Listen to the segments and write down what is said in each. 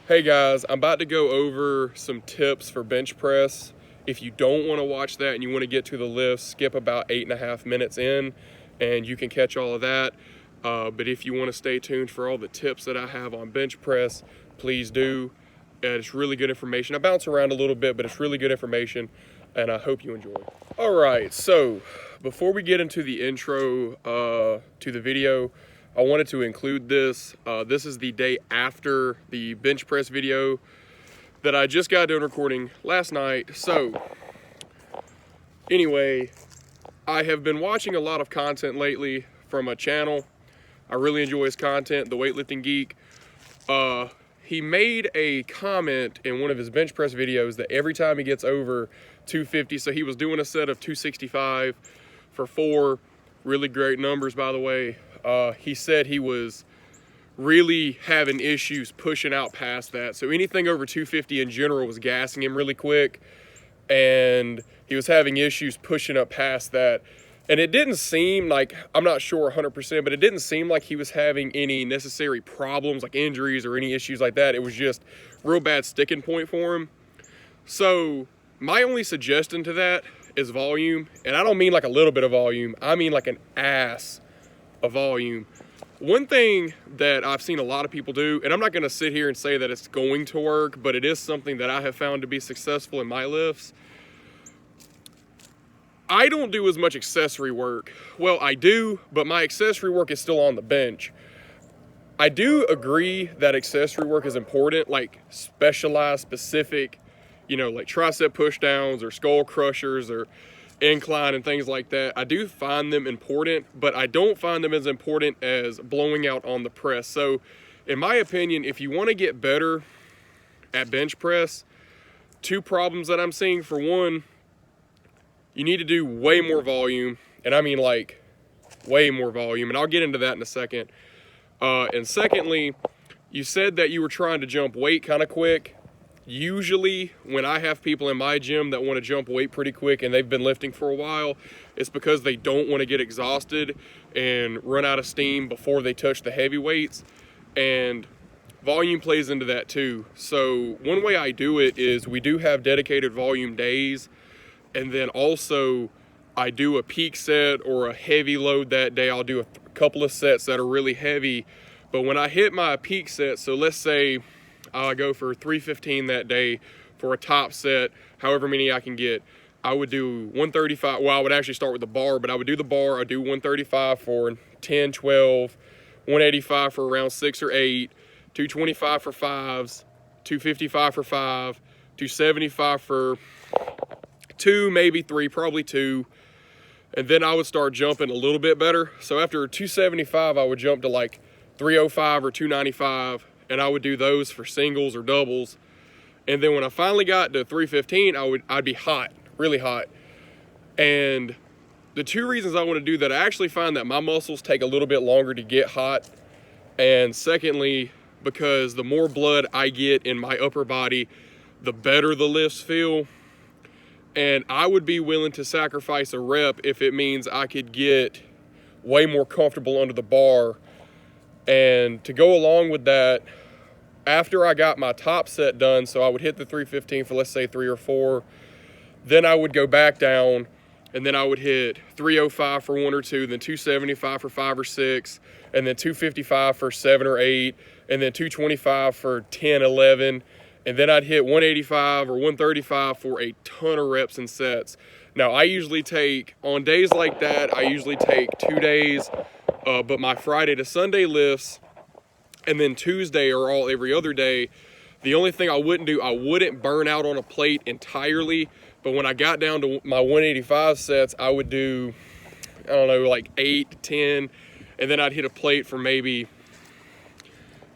Hey guys, I'm about to go over some tips for bench press. If you don't want to watch that and you want to get to the lift, skip about 8.5 minutes in and you can catch all of that. But if you want to stay tuned for all the tips that I have on bench press, please do. It's really good information. I bounce around a little bit, but it's really good information and I hope you enjoy. All right, so before we get into the intro to the video, I wanted to include this. This is the day after the bench press video that I just got done recording last night. So anyway, I have been watching a lot of content lately from a channel. I really enjoy his content, The Weightlifting Geek. He made a comment in one of his bench press videos that every time he gets over 250, so he was doing a set of 265 for 4, really great numbers by the way. He said he was really having issues pushing out past that. So anything over 250 in general was gassing him really quick, and he was having issues pushing up past that. And it didn't seem like, I'm not sure 100%, but it didn't seem like he was having any necessary problems like injuries or any issues like that. It was just real bad sticking point for him. So my only suggestion to that is volume. And I don't mean like a little bit of volume. I mean like an ass of volume. One thing that I've seen a lot of people do, and I'm not going to sit here and say that it's going to work, but it is something that I have found to be successful in my lifts. I don't do as much accessory work. Well, I do, but my accessory work is still on the bench. I do agree that accessory work is important, like specialized, specific, like tricep pushdowns or skull crushers or incline and things like that. I do find them important, but I don't find them as important as blowing out on the press. So in my opinion, if you want to get better at bench press, 2 problems that I'm seeing. For one, you need to do way more volume, and I mean like way more volume, and I'll get into that in a second. And secondly, you said that you were trying to jump weight kind of quick. Usually when I have people in my gym that want to jump weight pretty quick and they've been lifting for a while, it's because they don't want to get exhausted and run out of steam before they touch the heavy weights, and volume plays into that too. So one way I do it is we do have dedicated volume days, and then also I do a peak set or a heavy load that day. I'll do a couple of sets that are really heavy, but when I hit my peak set, so let's say I go for 315 that day for a top set, however many I can get, I would do 135. Well, I would actually start with the bar, but I would do the bar. I do 135 for 10, 12, 185 for around 6 or 8, 225 for 5s, 255 for 5, 275 for 2, maybe 3, probably 2. And then I would start jumping a little bit better. So after 275, I would jump to like 305 or 295. And I would do those for singles or doubles. And then when I finally got to 315, I'd be hot, really hot. And the 2 reasons I want to do that, I actually find that my muscles take a little bit longer to get hot. And secondly, because the more blood I get in my upper body, the better the lifts feel. And I would be willing to sacrifice a rep if it means I could get way more comfortable under the bar. And to go along with that, after I got my top set done, so I would hit the 315 for let's say 3 or 4, then I would go back down and then I would hit 305 for 1 or 2, then 275 for 5 or 6, and then 255 for 7 or 8, and then 225 for 10, 11, and then I'd hit 185 or 135 for a ton of reps and sets. Now I usually take, on days like that, I usually take 2 days, but my Friday to Sunday lifts and then Tuesday or all every other day, the only thing I wouldn't do, I wouldn't burn out on a plate entirely, but when I got down to my 185 sets, I would do, I don't know, like 8 to 10, and then I'd hit a plate for maybe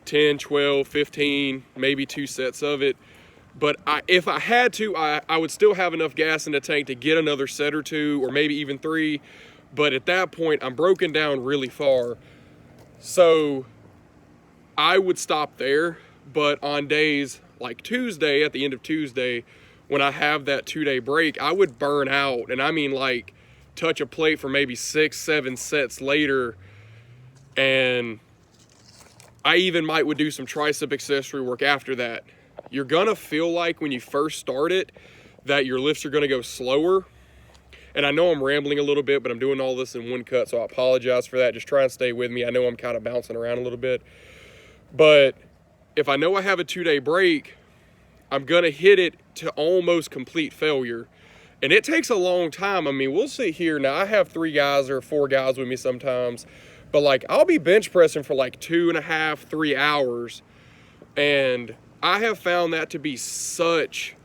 10, 12, 15, maybe 2 sets of it. But if I had to, I would still have enough gas in the tank to get another set or 2, or maybe even 3. But at that point, I'm broken down really far. So I would stop there. But on days like Tuesday, at the end of Tuesday, when I have that 2-day break, I would burn out. And I mean like touch a plate for maybe 6, 7 sets later. And I even would do some tricep accessory work after that. You're gonna feel like when you first start it that your lifts are gonna go slower. And I know I'm rambling a little bit, but I'm doing all this in one cut, so I apologize for that. Just try and stay with me. I know I'm kind of bouncing around a little bit. But if I know I have a 2-day break, I'm gonna hit it to almost complete failure. And it takes a long time. I mean, we'll sit here. Now, I have 3 guys or 4 guys with me sometimes. But, like, I'll be bench pressing for, like, 2.5, 3 hours. And I have found that to be such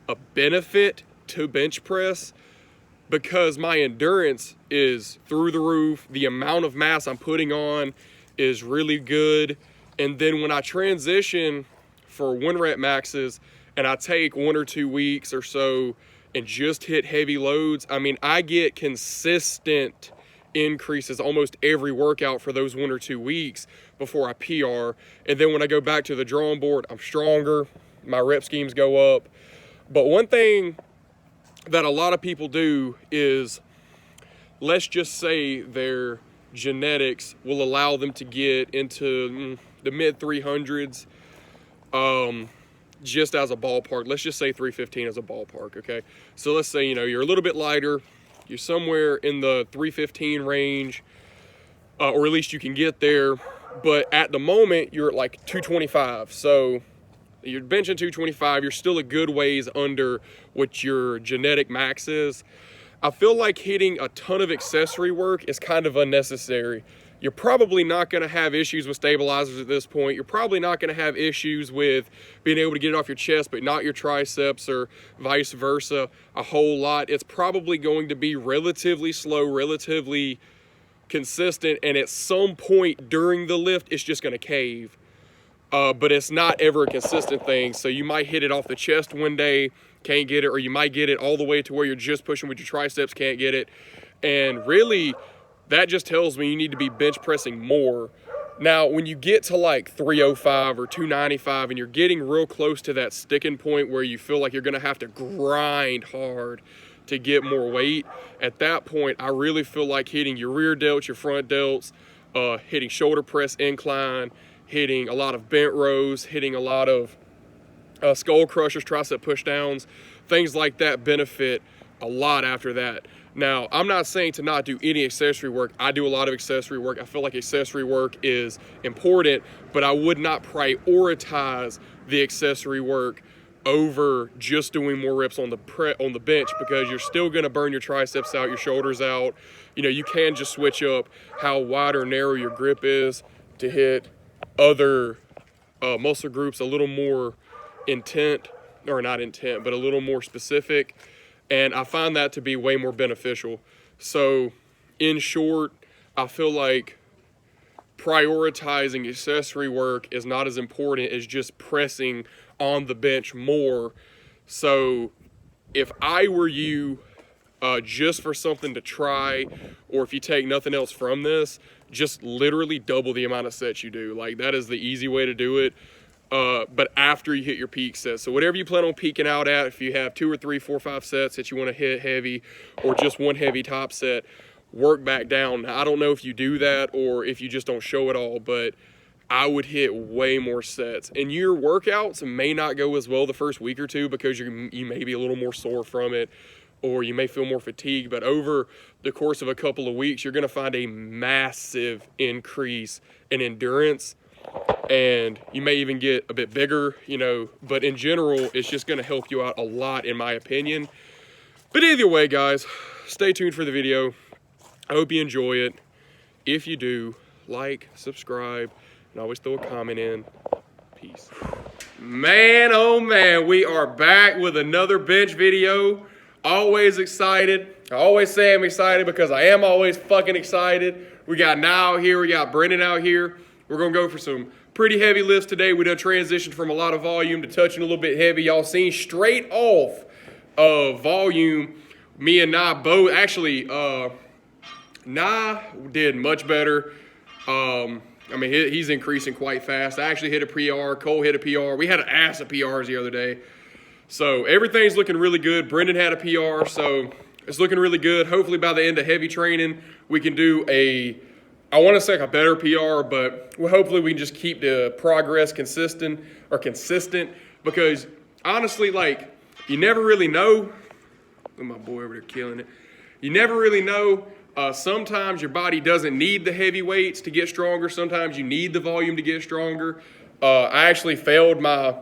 a benefit to bench press because my endurance is through the roof. The amount of mass I'm putting on is really good. And then when I transition for 1 rep maxes and I take 1 or 2 weeks or so and just hit heavy loads, I mean, I get consistent increases almost every workout for those 1 or 2 weeks before I PR. And then when I go back to the drawing board, I'm stronger, my rep schemes go up. But one thing that a lot of people do is, let's just say their genetics will allow them to get into the mid 300s, just as a ballpark. Let's just say 315 as a ballpark, okay? So let's say, you're a little bit lighter, you're somewhere in the 315 range, or at least you can get there, but at the moment you're at like 225. So you're benching 225, you're still a good ways under what your genetic max is. I feel like hitting a ton of accessory work is kind of unnecessary. You're probably not going to have issues with stabilizers at this point. You're probably not going to have issues with being able to get it off your chest but not your triceps, or vice versa, a whole lot. It's probably going to be relatively slow, relatively consistent, and at some point during the lift it's just going to cave. But it's not ever a consistent thing. So you might hit it off the chest one day, can't get it, or you might get it all the way to where you're just pushing with your triceps, can't get it. And really, that just tells me you need to be bench pressing more. Now, when you get to like 305 or 295 and you're getting real close to that sticking point where you feel like you're gonna have to grind hard to get more weight, at that point, I really feel like hitting your rear delts, your front delts, hitting shoulder press incline, hitting a lot of bent rows, hitting a lot of skull crushers, tricep push downs, things like that benefit a lot after that. Now, I'm not saying to not do any accessory work. I do a lot of accessory work. I feel like accessory work is important, but I would not prioritize the accessory work over just doing more reps on the bench, because you're still going to burn your triceps out, your shoulders out. You can just switch up how wide or narrow your grip is to hit other muscle groups a little more intent, or not intent, but a little more specific. And I find that to be way more beneficial. So in short, I feel like prioritizing accessory work is not as important as just pressing on the bench more. So if I were you, just for something to try, or if you take nothing else from this, just literally double the amount of sets you do. Like, that is the easy way to do it. But after you hit your peak sets. So whatever you plan on peaking out at, if you have 2 or 3, 4, 5 sets that you want to hit heavy, or just one heavy top set, work back down. Now, I don't know if you do that or if you just don't show it all, but I would hit way more sets. And your workouts may not go as well the first week or two because you may be a little more sore from it, or you may feel more fatigued. But over the course of a couple of weeks, you're going to find a massive increase in endurance. And you may even get a bit bigger, but in general, it's just going to help you out a lot, in my opinion. But either way, guys, stay tuned for the video. I hope you enjoy it. If you do, like, subscribe, and always throw a comment in. Peace. Man, oh man, we are back with another bench video. Always excited. I always say I'm excited because I am always fucking excited. We got Now out here, we got Brendan out here. We're going to go for some pretty heavy lifts today. We done transitioned from a lot of volume to touching a little bit heavy. Y'all seen straight off of volume, me and Nah both. Actually, Nah did much better. He's increasing quite fast. I actually hit a PR. Cole hit a PR. We had an ass of PRs the other day. So everything's looking really good. Brendan had a PR, so it's looking really good. Hopefully by the end of heavy training, we can do a I want to say like a better PR, but hopefully we can just keep the progress consistent because honestly, like, you never really know. Look at my boy over there killing it. You never really know. Sometimes your body doesn't need the heavy weights to get stronger. Sometimes you need the volume to get stronger. I actually failed my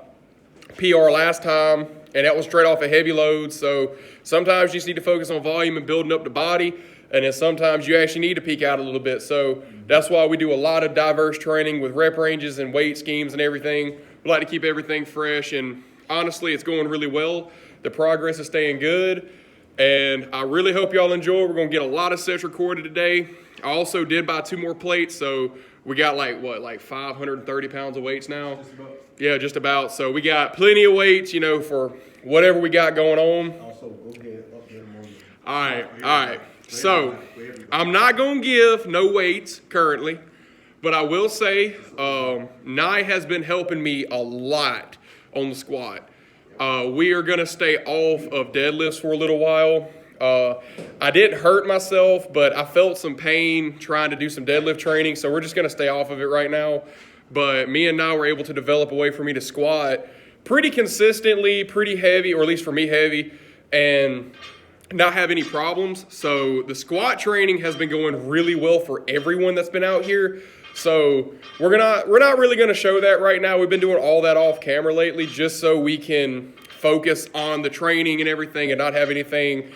PR last time, and that was straight off a heavy load. So sometimes you just need to focus on volume and building up the body, and then sometimes you actually need to peak out a little bit. So that's why we do a lot of diverse training with rep ranges and weight schemes and everything. We like to keep everything fresh, and honestly, it's going really well. The progress is staying good, and I really hope y'all enjoy. We're going to get a lot of sets recorded today. I also did buy 2 more plates, so we got like 530 pounds of weights now. Yeah, just about. So we got plenty of weights, for whatever we got going on. Also, go ahead, up there more. All right. So I'm not going to give no weights currently, but I will say Nye has been helping me a lot on the squat. We are going to stay off of deadlifts for a little while. I didn't hurt myself, but I felt some pain trying to do some deadlift training, so we're just going to stay off of it right now. But me and Nye were able to develop a way for me to squat pretty consistently, pretty heavy, or at least for me heavy, and not have any problems. So the squat training has been going really well for everyone that's been out here. So we're not really going to show that right now. We've been doing all that off camera lately just so we can focus on the training and everything and not have anything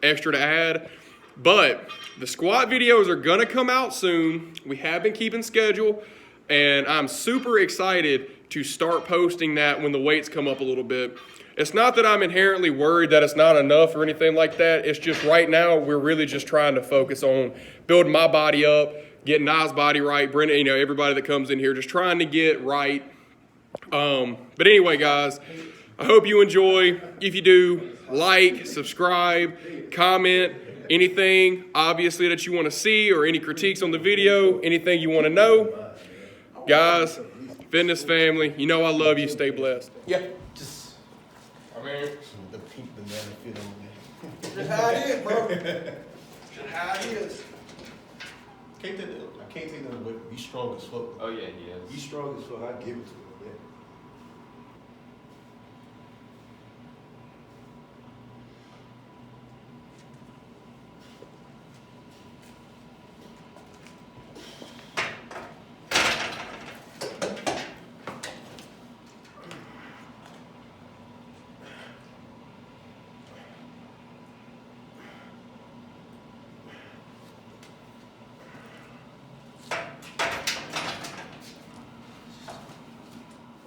extra to add. But the squat videos are going to come out soon. We have been keeping schedule, and I'm super excited to start posting that when the weights come up a little bit. It's not that I'm inherently worried that it's not enough or anything like that. It's just right now we're really just trying to focus on building my body up, getting Nye's body right, Brendan, everybody that comes in here, just trying to get right. But anyway, guys, I hope you enjoy. If you do, like, subscribe, comment, anything obviously that you want to see or any critiques on the video, anything you want to know. Guys, fitness family, I love you. Stay blessed. Yeah. The pink banana fit on there. Just how it is, bro. Just how it is. I can't take that away. Be strong as fuck. Oh yeah, he is. Be strong as fuck. I give it to him. Yeah.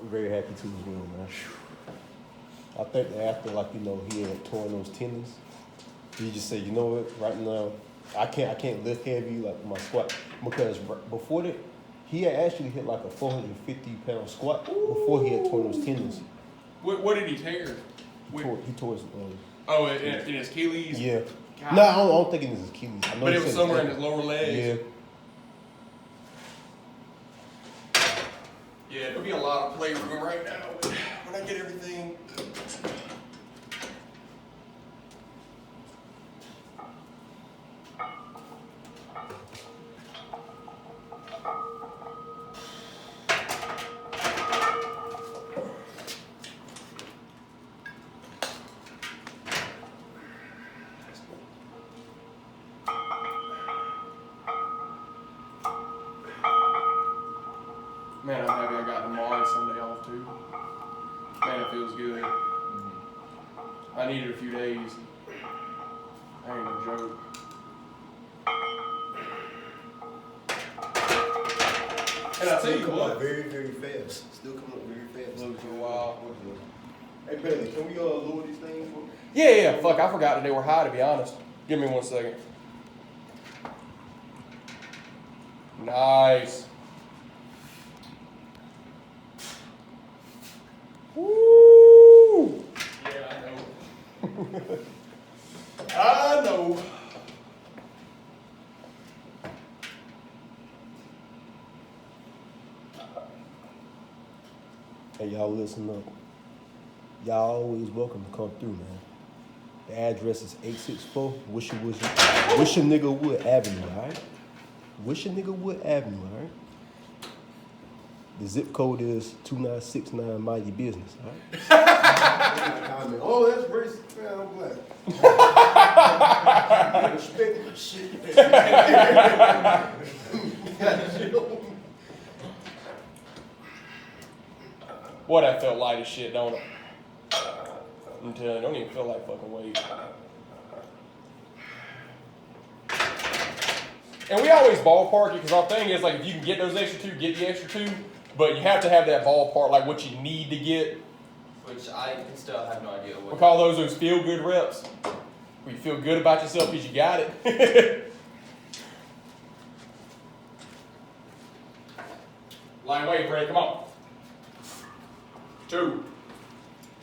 I'm very happy to was winning, man. I think that after, he had torn those tendons, he just said, you know what, right now, I can't lift heavy like my squat, because before that, he had actually hit like a 450-pound squat before he had torn those tendons. What did he tear? He tore his. In his Achilles? Yeah. God. No, I don't think it was his Achilles. I know But he it was said somewhere in his lower legs? Yeah. Yeah, there'll be a lot of playroom right now when I get everything. Man, I'm happy I got tomorrow and Sunday off too. Man, it feels good. I needed a few days. I ain't no joke. And I tell you what, very, very fast. Still coming up very fast. Look for a while. Hey, Bailey, can we lower these things? Yeah. Fuck, I forgot that they were high, to be honest. Give me 1 second. Nice. Woo! Yeah, I know. I know. Hey, y'all listen up. Y'all always welcome to come through, man. The address is 864 Wisher Nigga Wood Avenue, all right? Wishniggawood Avenue, all right? The zip code is 2969. Mind your business, all right? Comment. Oh, that's racist. Man, I'm black. Respect my shit. Boy, that felt light as shit, don't it? I'm telling you, I don't even feel like fucking weight. And we always ballpark it because our thing is like if you can get those extra two, get the extra two. But you have to have that ballpark, like what you need to get. Which I can still have no idea what. We call those feel good reps. Where you feel good about yourself because you got it. Line weight, Brad, come on. 2,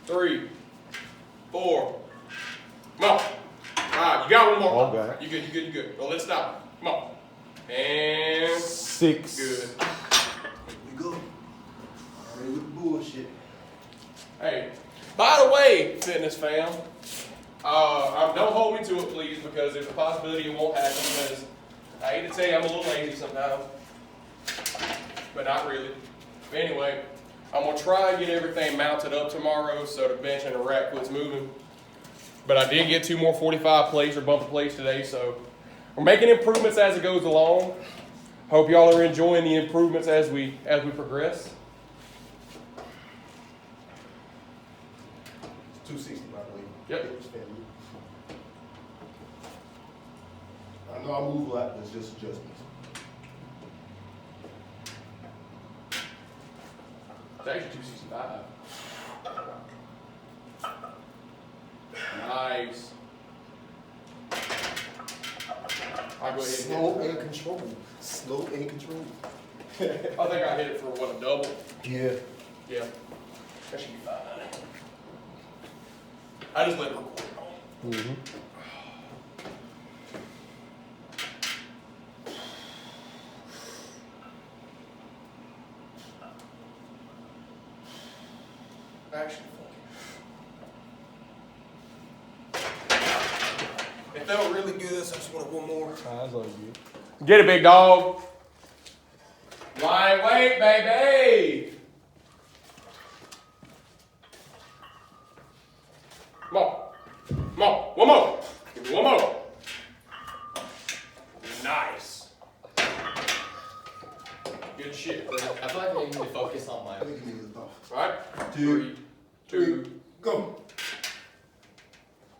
3, 4. Come on. 5. You got one more. Okay. You good. Well, let's stop. Come on. And 6. good. We go. Already with the bullshit. Hey, by the way, fitness fam, don't hold me to it, please, because there's a possibility it won't happen. Because I hate to tell you, I'm a little lazy sometimes, but not really. But anyway, I'm gonna try and get everything mounted up tomorrow so the bench and the rack quits moving. But I did get 2 more 45 plates or bumper plates today, so we're making improvements as it goes along. Hope y'all are enjoying the improvements as we progress. 260, by the way. Yep. I know I move a lot, but it's just adjustments. It's actually 265. Nice. I'll go ahead and Slow and controlled. Slow and controlled. I think I hit it for what, a double? Yeah. Yeah. That should be fine. I just let it record. Mm-hmm. Actually, it felt really good, so I just want one more. That's all good. Get it, big dog. Line weight, baby. Come on. One more. Give me one more. Nice. Good shit, bro. I feel like I need to focus on my. I think you need to talk. All right. 2, 3, 2. Go.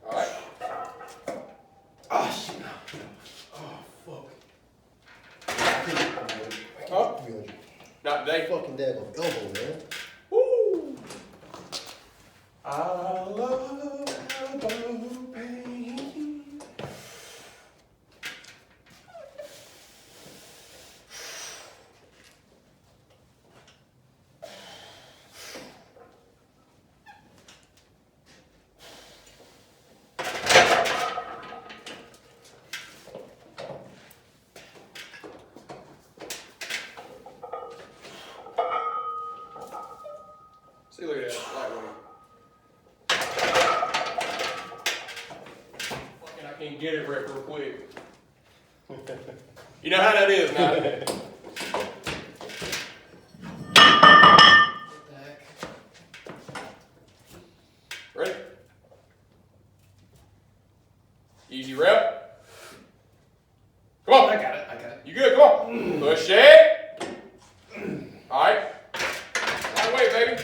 All right. Ah, shit. Oh, fuck. Huh? 300. Not today. Fucking daggone elbow, man. Woo. I love elbow pain. See, look at that lightweight. Fucking, I can't get it right real quick. You know how that is, now. What the heck? Ready? Easy rep. Come on. I got it. You good? Come on. Push it. All right. Lightweight, baby.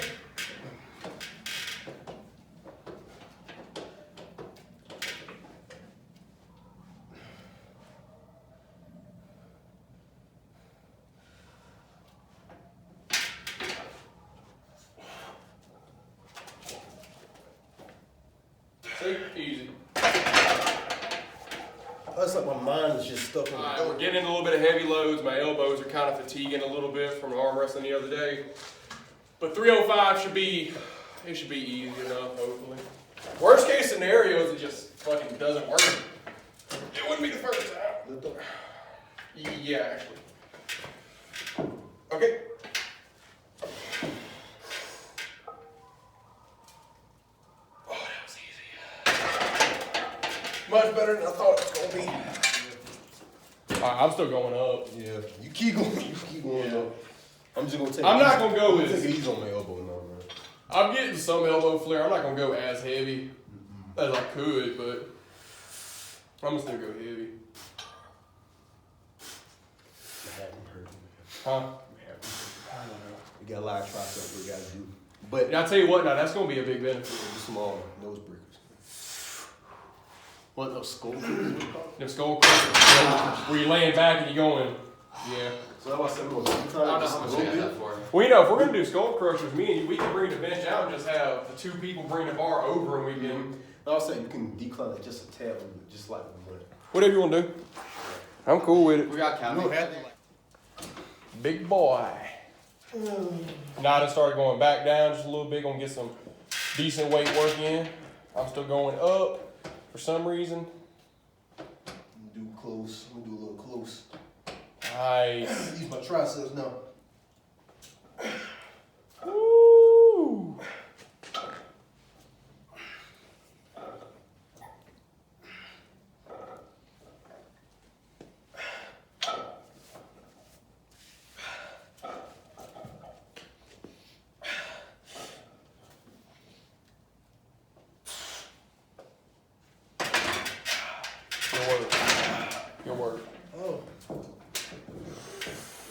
See? Easy. That's like my mind is just stuck on All right, the we're getting into a little bit of heavy loads. My elbows are kind of fatiguing a little bit from arm wrestling the other day. But 305 should be easy enough, hopefully. Worst case scenario is it just fucking doesn't work. It wouldn't be the first time. Lift up. Yeah, actually. Okay. Oh, that was easy. Much better than I thought it was gonna be. right, I'm still going up. Yeah, you keep going. You keep going up. I'm just gonna take. I'm not gonna go I'm with- take it easy on my elbow now, man. I'm getting some elbow flare. I'm not gonna go as heavy as I could, but I'm gonna still go heavy. Huh? We got a lot of triceps we gotta do, but And I tell you what, now that's gonna be a big benefit. the small nose breakers. What those schools? Them skull crushers, where you're laying back and you're going, yeah. So that's why I said, look, I don't know how much I got that for. Well, you know, if we're gonna do skull crushers, me and you, we can bring the bench out and just have the 2 people bring the bar over and we can, I was saying you can decline it just a tad, just like one. whatever you wanna do. I'm cool with it. We got counting. Big boy. Now I done started going back down just a little bit, gonna get some decent weight work in. I'm still going up for some reason. Do close. I'm gonna do a little close. Nice. Use my triceps now. Woo! Good work. Good work. Oh.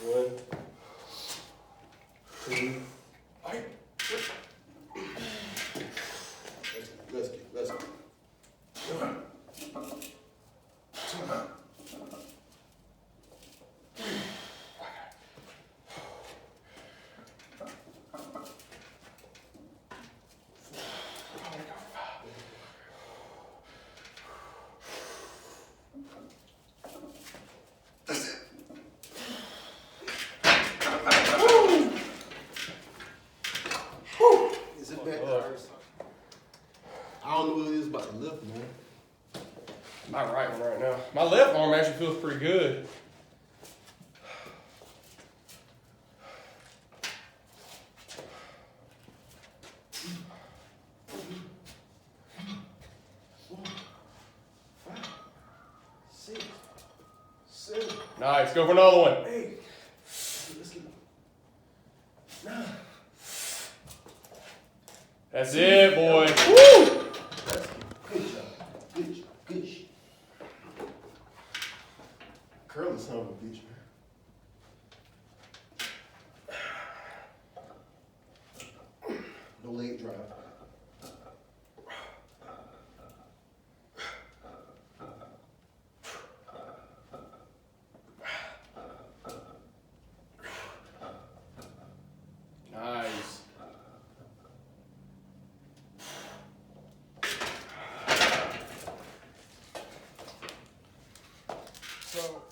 1, 2. Let's go. Is it back there? I don't know what it is about the lift, man. My right one right now. My left arm actually feels pretty good. Six, 7, Nice. Go for another one. 8. Let's get 9. That's it, boy. Woo! Good job. Good job. Good shit. Curl is son of a bitch, man. No leg drive. Nice. So.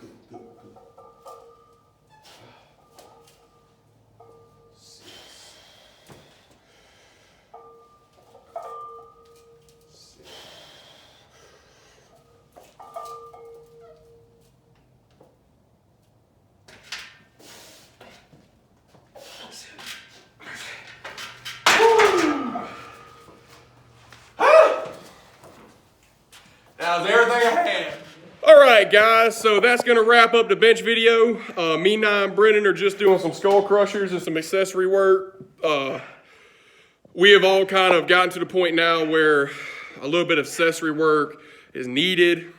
Good, good, good. 6. 7. That was everything I had. All right, guys, so that's gonna wrap up the bench video. Me, Nye, and Brennan are just doing some skull crushers and some accessory work. We have all kind of gotten to the point now where a little bit of accessory work is needed.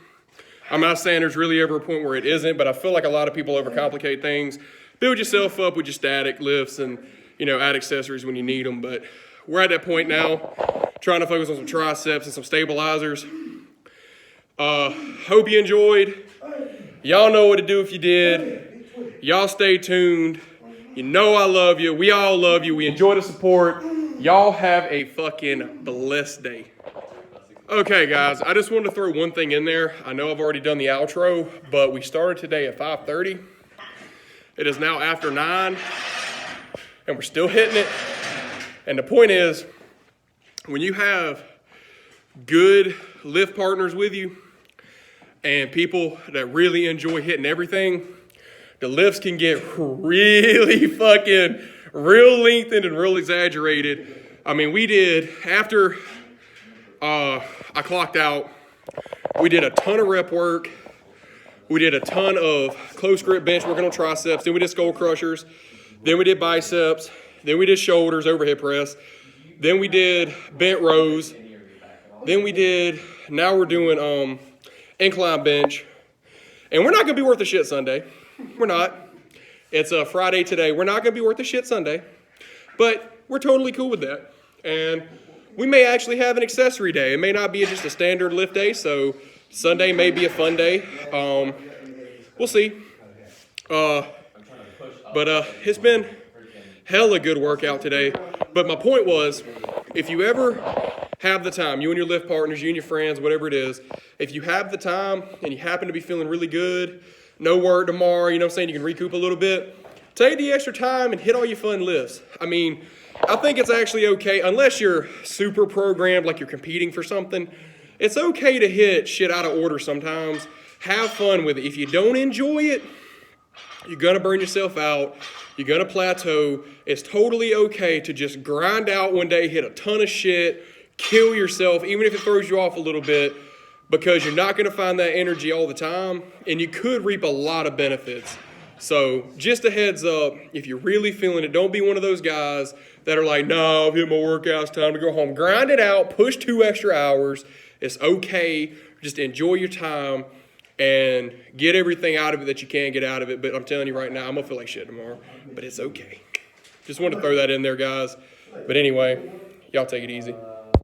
I'm not saying there's really ever a point where it isn't, but I feel like a lot of people overcomplicate things. Build yourself up with your static lifts and, you know, add accessories when you need them. But we're at that point now, trying to focus on some triceps and some stabilizers. Hope you enjoyed. Y'all know what to do if you did. Y'all stay tuned. You know I love you. We all love you. We enjoy the support. Y'all have a fucking blessed day. Okay, guys, I just wanted to throw one thing in there. I know I've already done the outro, but we started today at 5:30. It is now after 9, and we're still hitting it. And the point is, when you have good lift partners with you and people that really enjoy hitting everything, the lifts can get really fucking real lengthened and real exaggerated. I mean, we did, after I clocked out, we did a ton of rep work. We did a ton of close grip bench working on triceps. Then we did skull crushers. Then we did biceps. Then we did shoulders, overhead press. Then we did bent rows. Then we did, now we're doing incline bench. And we're not going to be worth a shit Sunday. We're not. It's a Friday today. We're not going to be worth a shit Sunday. But we're totally cool with that. And we may actually have an accessory day. It may not be just a standard lift day, so Sunday may be a fun day. We'll see. But it's been hella good workout today. But my point was, if you ever have the time, you and your lift partners, you and your friends, whatever it is, if you have the time and you happen to be feeling really good, no work tomorrow, you know what I'm saying, you can recoup a little bit, take the extra time and hit all your fun lifts. I mean, I think it's actually okay, unless you're super programmed, like you're competing for something, it's okay to hit shit out of order sometimes. Have fun with it. If you don't enjoy it, you're going to burn yourself out. You're going to plateau. It's totally okay to just grind out one day, hit a ton of shit, kill yourself, even if it throws you off a little bit, because you're not going to find that energy all the time, and you could reap a lot of benefits. So just a heads up, if you're really feeling it, don't be one of those guys that are like, no, I've hit my workouts, time to go home. Grind it out, push 2 extra hours. It's okay. Just enjoy your time and get everything out of it that you can get out of it. But I'm telling you right now, I'm going to feel like shit tomorrow. But it's okay. Just wanted to throw that in there, guys. But anyway, y'all take it easy.